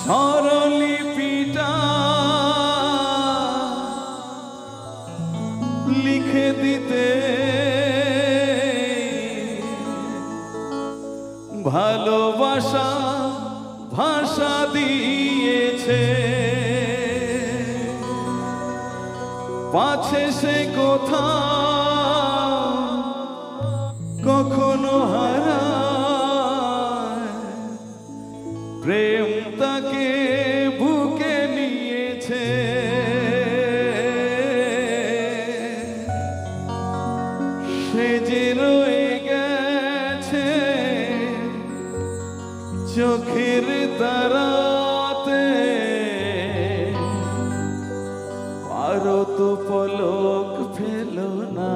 স্বরলিপিটা লিখে দিতে ভালোবাসা ভাষা দিয়েছে, পাছে সে কোথা কখনো হারায়, প্রেম তাকে বুকে নিয়েছে। সে যে রয়ে গেছে চোখের তারাতে, পারো তো পলক ফেলো না।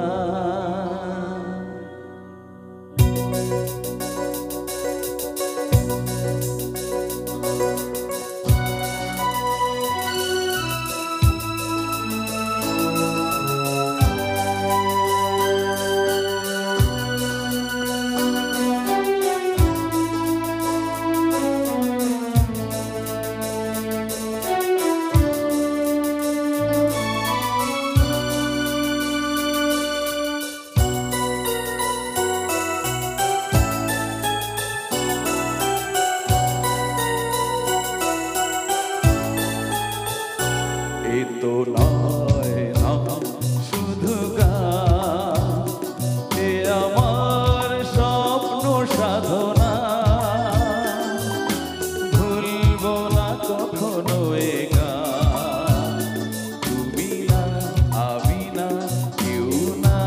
তো নয় না শুধু গান, এ আমার স্বপ্ন সাধনা, ভুলব না কখনো এ গান। তুমি না আমি না কেউ না,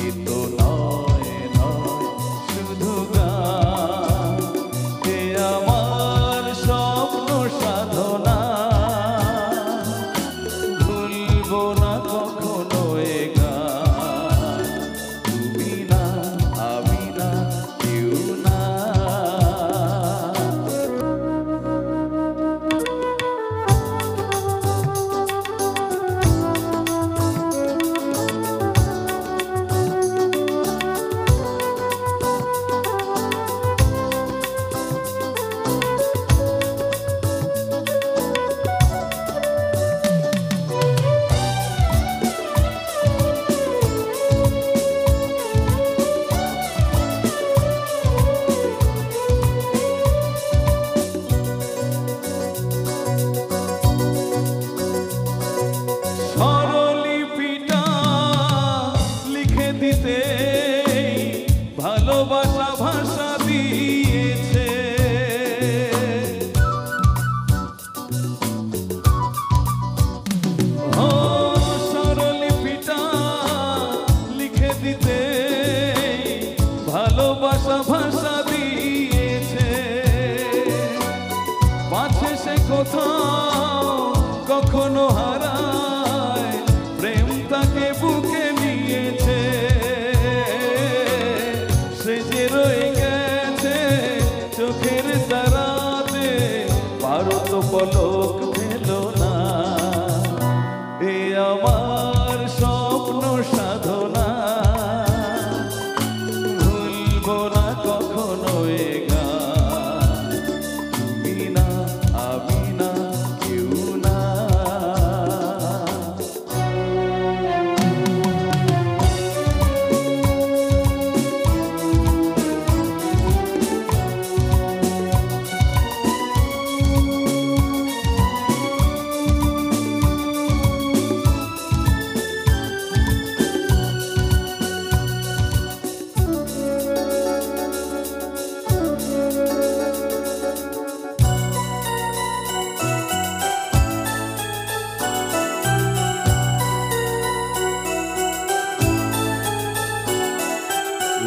এ তো নয় নয় শুধু গান, এ আমার স্বপ্ন সাধনা, ভালোবাসা ভাষা দিয়েছে। ও স্বরলিপিটা লিখে দিতে ভালোবাসা ভাষা দিয়েছে, পাছে সে কোথাও কখনো হারায়, প্রেম তাকে বুকে নিয়েছে। সে যে রয়ে গেছে চোখের তারাতে, পারো তো পলক ফেলো না, এ আমার স্বপ্ন সাধনা, ভুলব না কখনো এ গান। তুমি না আমি না কেউ না।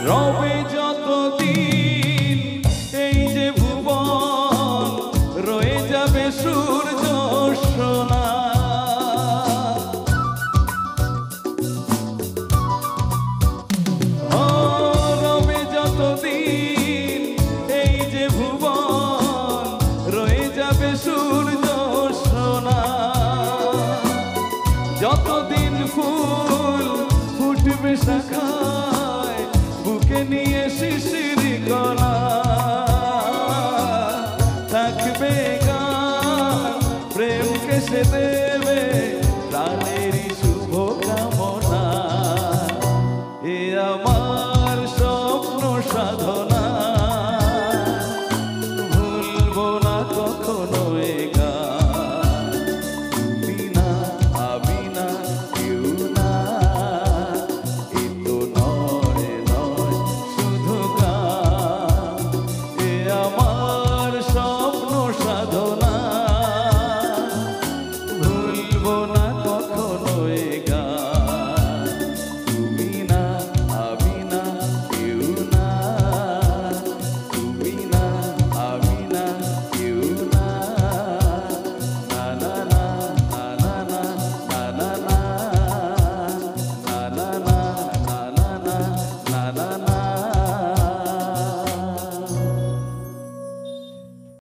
রবে যতদিন এই যে ভুবন, রয়ে যাবে সূর্য সোনা। রবে যতদিন এই যে ভুবন, রয়ে যাবে সূর্য সোনা। যতদিন ফুল ফুটবে শাখায়, বুকে নিয়ে শিশির